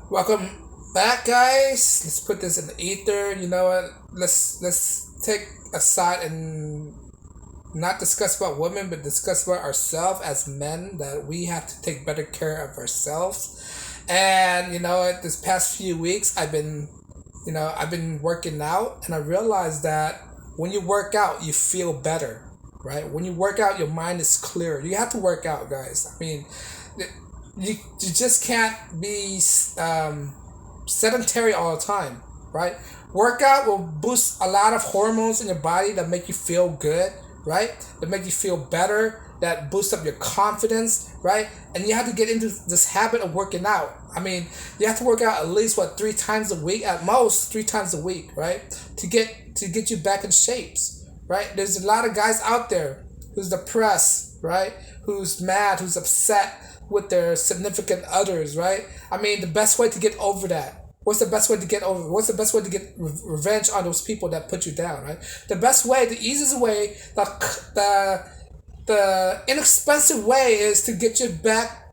Welcome back, guys. Let's put this in the ether. You know what? Let's take a side and not discuss about women, but discuss about ourselves as men. That we have to take better care of ourselves. And you know, this past few weeks, I've been working out, and I realized that when you work out, you feel better, right? When you work out, your mind is clear. You have to work out, guys. I mean, you just can't be sedentary all the time, right? Workout will boost a lot of hormones in your body that make you feel good, right? That make you feel better, that boost up your confidence, right? And you have to get into this habit of working out. I mean, you have to work out at least what 3 times a week, at most 3 times a week, right? To get you back in shapes, right? There's a lot of guys out there who's depressed, right? Who's mad, who's upset with their significant others, right? I mean, the best way to get over that. What's the best way to get over? What's the best way to get revenge on those people that put you down, right? The best way, the easiest way, the inexpensive way is to get you back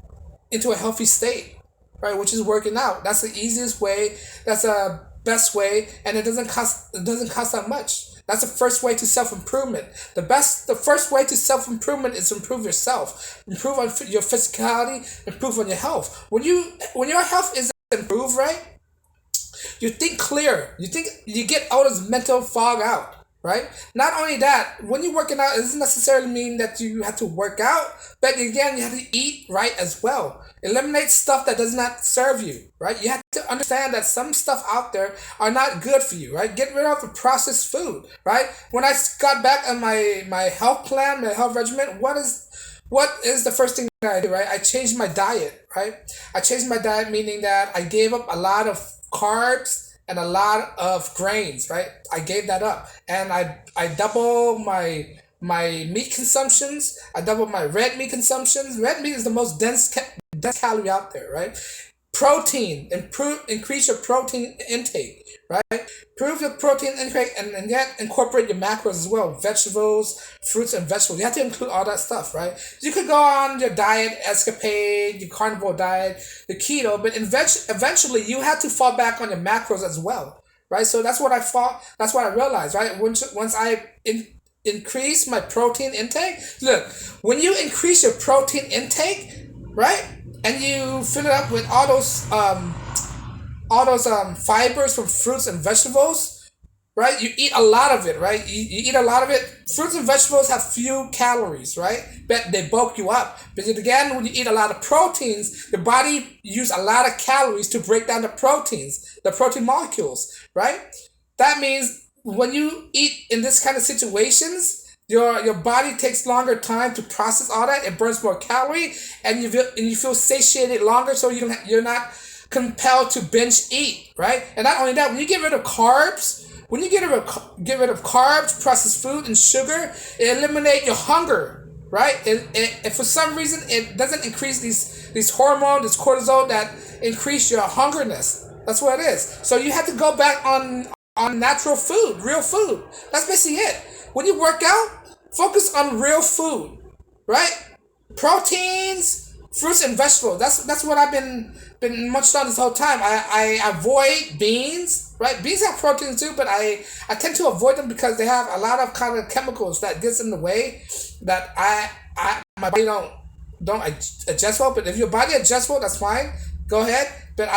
into a healthy state, right? Which is working out. That's the easiest way. That's a best way, and it doesn't cost that much. That's the first way to self improvement. The first way to self improvement is to improve yourself, improve on your physicality, improve on your health. When your health is improved, right? You think clear. You get all this mental fog out, right? Not only that, when you're working out, it doesn't necessarily mean that you have to work out, but again, you have to eat right as well. Eliminate stuff that does not serve you, right? You have to understand that some stuff out there are not good for you, right? Get rid of the processed food, right? When I got back on my health plan, my health regimen, what is the first thing that I do, right? I changed my diet, right? I changed my diet, meaning that I gave up a lot of carbs and a lot of grains, right? I gave that up, and I double my meat consumptions. I double my red meat consumptions. Red meat is the most dense calorie out there, right? Protein, increase your protein intake, right? Improve your protein intake, and yet incorporate your macros as well. Vegetables, fruits, and vegetables. You have to include all that stuff, right? You could go on your diet escapade, your carnivore diet, the keto, but eventually you have to fall back on your macros as well, right? So that's what I thought. That's what I realized, right? Once I increase my protein intake, look, when you increase your protein intake, right, and you fill it up with all those fibers from fruits and vegetables, right? You eat a lot of it, right? You eat a lot of it. Fruits and vegetables have few calories, right? But they bulk you up. But again, when you eat a lot of proteins, the body use a lot of calories to break down the protein molecules, right? That means when you eat in this kind of situations, your body takes longer time to process all that. It burns more calorie, and you feel satiated longer, so you're not compelled to binge eat, right? And not only that, when you get rid of carbs, processed food, and sugar, it eliminates your hunger, right? And for some reason, it doesn't increase these hormones, this cortisol that increase your hungerness. That's what it is. So you have to go back on natural food, real food. That's basically it. When you work out, focus on real food, right? Proteins, fruits, and vegetables. That's what I've been munched on this whole time. I avoid beans, right? Beans have protein too, but I tend to avoid them because they have a lot of kind of chemicals that gets in the way that my body don't adjust well. But if your body adjusts well, that's fine. Go ahead. But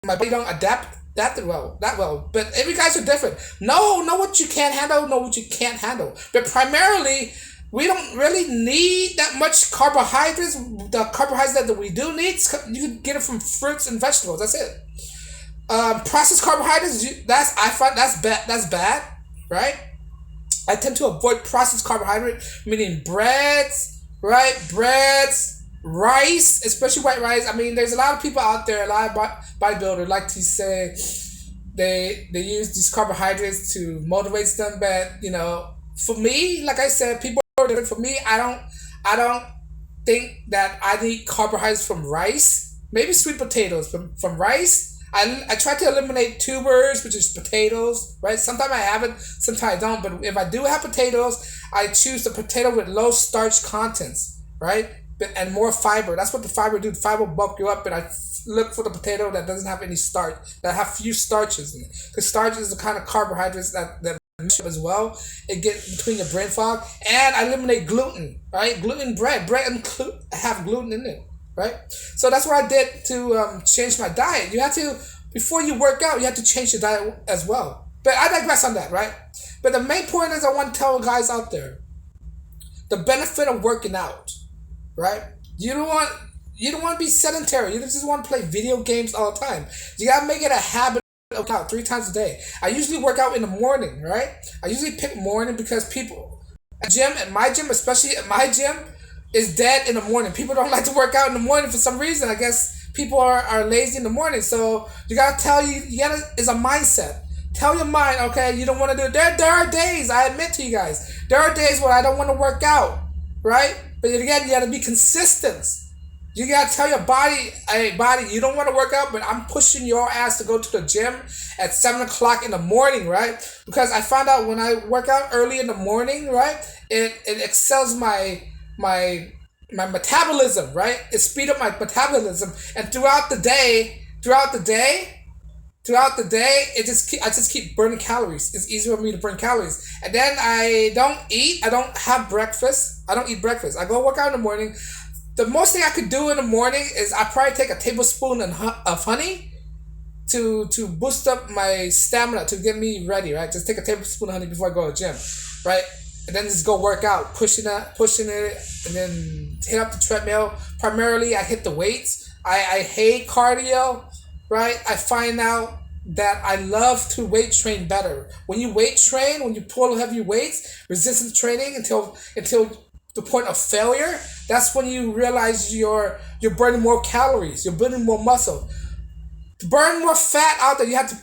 my body don't adapt that well. But every guys are different. Know what you can handle, know what you can't handle. But primarily, we don't really need that much carbohydrates. The carbohydrates that we do need, you can get it from fruits and vegetables. That's it. Processed carbohydrates, I find that's bad. That's bad, right? I tend to avoid processed carbohydrate, meaning breads, right? Breads, rice, especially white rice. I mean, there's a lot of people out there, a lot of bodybuilders like to say they use these carbohydrates to motivate them, but for me, like I said, people are different. For me, I don't think that I need carbohydrates from rice. Maybe sweet potatoes from rice. I try to eliminate tubers, which is potatoes, right? Sometimes I have it, sometimes I don't. But if I do have potatoes, I choose the potato with low starch contents, right? And more fiber. That's what the fiber do. The fiber will bulk you up, but I look for the potato that doesn't have any starch, that have few starches in it. Because starch is the kind of carbohydrates that as well. It gets between your brain fog. And I eliminate gluten, right? Gluten bread and have gluten in it, right? So that's what I did to change my diet. You have to, before you work out, you have to change your diet as well. But I digress on that, right? But the main point is I want to tell guys out there the benefit of working out, right? You don't want to be sedentary. You don't just want to play video games all the time. You gotta make it a habit of working out 3 times a day. I usually work out in the morning, right? I usually pick morning because people at my gym, especially at my gym, is dead in the morning. People don't like to work out in the morning for some reason. I guess people are lazy in the morning. So you gotta it's a mindset. Tell your mind, okay, you don't want to do it. There are days, I admit to you guys, there are days where I don't want to work out, right? But again, you got to be consistent. You got to tell your body, hey, body, you don't want to work out, but I'm pushing your ass to go to the gym at 7 o'clock in the morning, right? Because I found out when I work out early in the morning, right, it excels my metabolism, right? It speeds up my metabolism. And throughout the day, I just keep burning calories. It's easier for me to burn calories. And then I don't eat have breakfast. I don't eat breakfast. I go work out in the morning. The most thing I could do in the morning is I probably take a tablespoon of honey to boost up my stamina, to get me ready, right? Just take a tablespoon of honey before I go to the gym, right? And then just go work out, pushing it, and then hit up the treadmill. Primarily, I hit the weights. I hate cardio. Right, I find out that I love to weight train better. When you weight train, when you pull heavy weights, resistance training until the point of failure, that's when you realize you're burning more calories, you're building more muscle. To burn more fat out there, you have to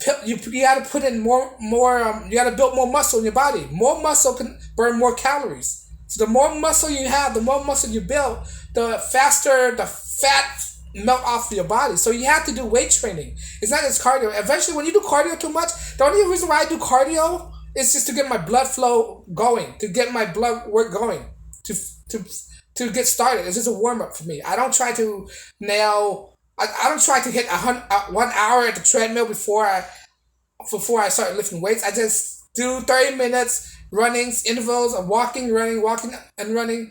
put in more. You got to build more muscle in your body. More muscle can burn more calories. So the more muscle you have, the more muscle you build, the faster the fat melt off your body. So you have to do weight training. It's not just cardio. Eventually, when you do cardio too much, the only reason why I do cardio is just to get my blood flow going, to get my blood work going, to get started. It's just a warm up for me. I don't try to nail. I don't try to hit 1 hour at the treadmill before I start lifting weights. I just do 30 minutes running intervals of walking, and running.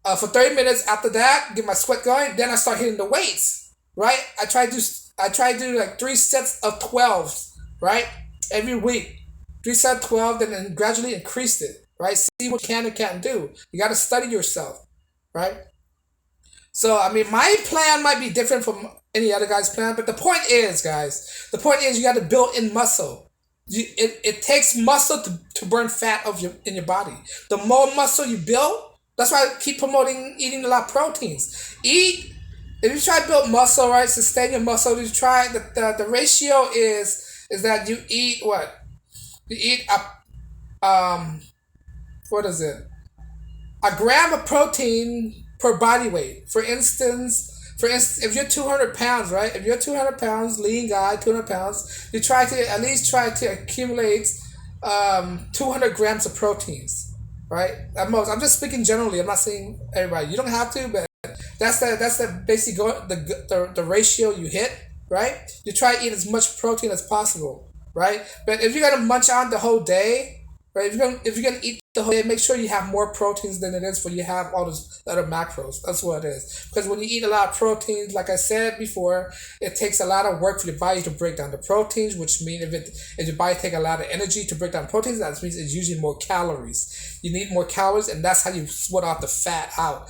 For 30 minutes. After that, get my sweat going. Then I start hitting the weights, right? I try to do like 3 sets of 12s, right? Every week, 3 sets of 12, then gradually increase it, right? See what you can and can't do. You got to study yourself, right? So I mean, my plan might be different from any other guy's plan, but the point is, guys, you got to build in muscle. It takes muscle to burn fat in your body. The more muscle you build. That's why I keep promoting eating a lot of proteins. If you try to build muscle, right, sustain your muscle, you try, the ratio is that you eat what? You eat what is it? A gram of protein per body weight. For instance, if you're 200 pounds, right? If you're 200 pounds, lean guy, 200 pounds, you at least try to accumulate 200 grams of proteins. Right? At most, I'm just speaking generally. I'm not saying everybody. You don't have to, but that's the basic the ratio you hit. Right? You try to eat as much protein as possible. Right? But if you're gonna munch on the whole day, right? If you're gonna eat the whole day, make sure you have more proteins than it is when you have all those other macros. That's what it is. Because when you eat a lot of proteins, like I said before, it takes a lot of work for your body to break down the proteins, which means if your body takes a lot of energy to break down proteins, that means it's using more calories. You need more calories, and that's how you sweat off the fat out.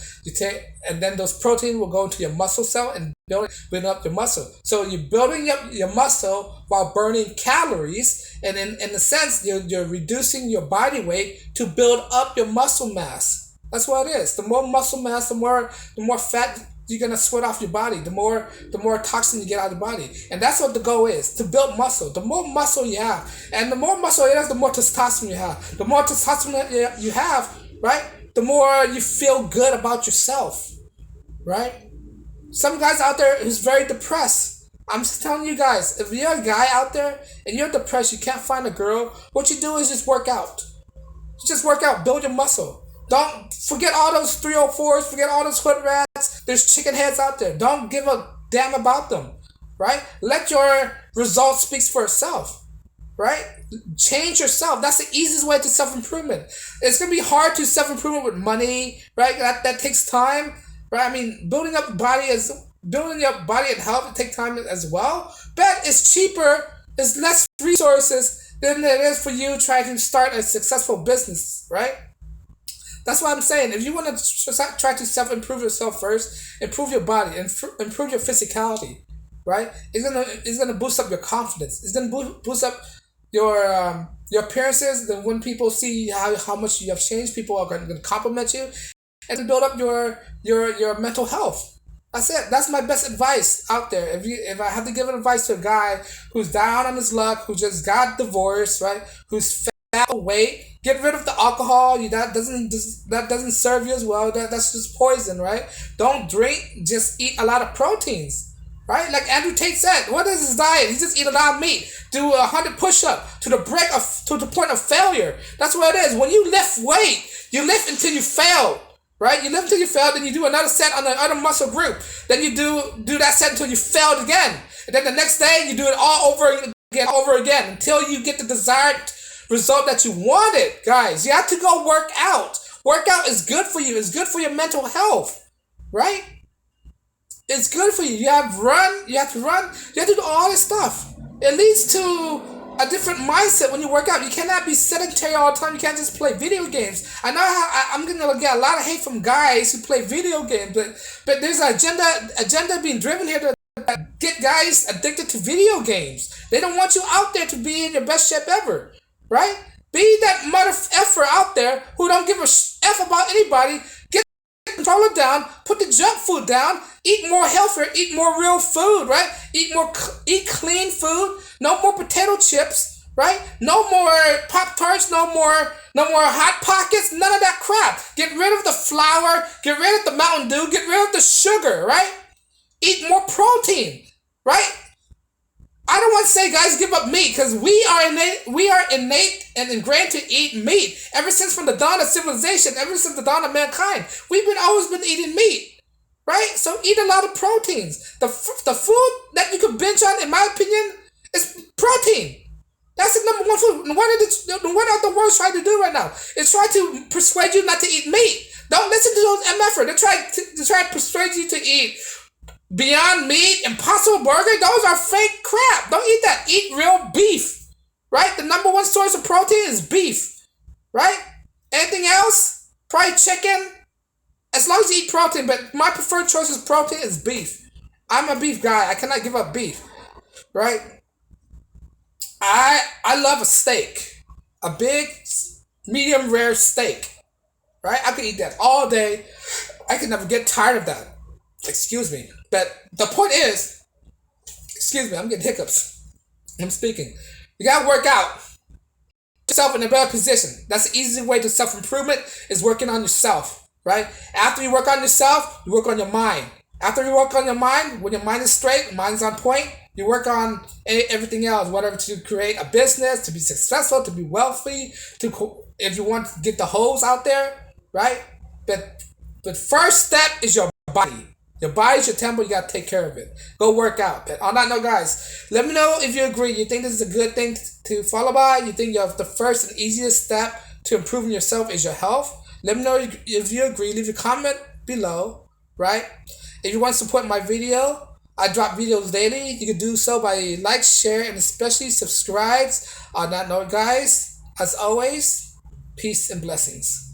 And then those proteins will go into your muscle cell and building up your muscle. So you're building up your muscle while burning calories, and in a sense, you're reducing your body weight to build up your muscle mass. That's what it is. The more muscle mass, the more fat you're gonna sweat off your body. The more toxin you get out of the body, and that's what the goal is: to build muscle. The more muscle you have, and the more muscle you have, the more testosterone you have. The more testosterone you have, right? The more you feel good about yourself, right? Some guys out there who's very depressed. I'm just telling you guys, if you're a guy out there and you're depressed, you can't find a girl, what you do is just work out. Just work out, build your muscle. Don't forget all those 304s, forget all those hood rats. There's chicken heads out there. Don't give a damn about them. right? Let your results speak for itself, right? Change yourself. That's the easiest way to self-improvement. It's going to be hard to self-improvement with money, right? That takes time, right? I mean, building your body and health, it takes time as well, but it's cheaper, it's less resources than it is for you trying to start a successful business, right? That's what I'm saying. If you want to try to self-improve yourself first, improve your body, improve your physicality, right? It's gonna boost up your confidence. It's gonna boost up your appearances. Then when people see how much you have changed, people are going to compliment you, and build up your mental health. That's it. That's my best advice out there. If I have to give an advice to a guy who's down on his luck, who just got divorced, right? Who's fat, weight, get rid of the alcohol. That doesn't serve you as well. That's just poison, right? Don't drink. Just eat a lot of proteins, right? Like Andrew Tate said, what is his diet? He just eat a lot of meat. Do 100 push-ups to the point of failure. That's what it is. When you lift weight, you lift until you fail. Right? You lift until you failed, then you do another set on the other muscle group. Then you do that set until you failed again. And then the next day, you do it all over again, until you get the desired result that you wanted, guys. You have to go work out. Workout is good for you. It's good for your mental health, right? It's good for you. You have to run. You have to do all this stuff. It leads to a different mindset when you work out. You cannot be sedentary all the time. You can't just play video games. I know I'm gonna get a lot of hate from guys who play video games, but there's an agenda being driven here to get guys addicted to video games. They don't want you out there to be in your best shape ever, right? Be that mother effer out there who don't give a f about anybody. Get the controller down. Put the junk food down. Eat more healthier. Eat more real food, right? Eat clean food. No more potato chips, right? No more Pop-Tarts, no more Hot Pockets, none of that crap. Get rid of the flour, get rid of the Mountain Dew, get rid of the sugar, right? Eat more protein, right? I don't want to say, guys, give up meat, because we are innate and ingrained to eat meat. Ever since from the dawn of civilization, ever since the dawn of mankind, we've always been eating meat, right? So eat a lot of proteins. The food that you could binge on, in my opinion, is protein. That's the number one food. What are the world's trying to do right now? It's trying to persuade you not to eat meat. Don't listen to those MFers. They try to persuade you to eat Beyond Meat, Impossible Burger. Those are fake crap. Don't eat that. Eat real beef, right? The number one source of protein is beef, right? Anything else? Probably chicken. As long as you eat protein, but my preferred choice of protein is beef. I'm a beef guy. I cannot give up beef, right? I love a steak, a big, medium rare steak, right? I could eat that all day. I could never get tired of that. Excuse me. But the point is, excuse me, I'm getting hiccups. I'm speaking. You gotta work out. Put yourself in a better position. That's the easiest way to self-improvement, is working on yourself, right? After you work on yourself, you work on your mind. After you work on your mind, when your mind is straight, mind's on point, you work on everything else, whether to create a business, to be successful, to be wealthy, if you want to get the hoes out there, right? But first step is your body. Your body's your temple. You got to take care of it. Go work out. But on that note, guys, let me know if you agree. You think this is a good thing to follow by? You think the first and easiest step to improving yourself is your health? Let me know if you agree. Leave a comment below, right? If you want to support my video, I drop videos daily. You can do so by like, share, and especially subscribe. On that note, guys, as always, peace and blessings.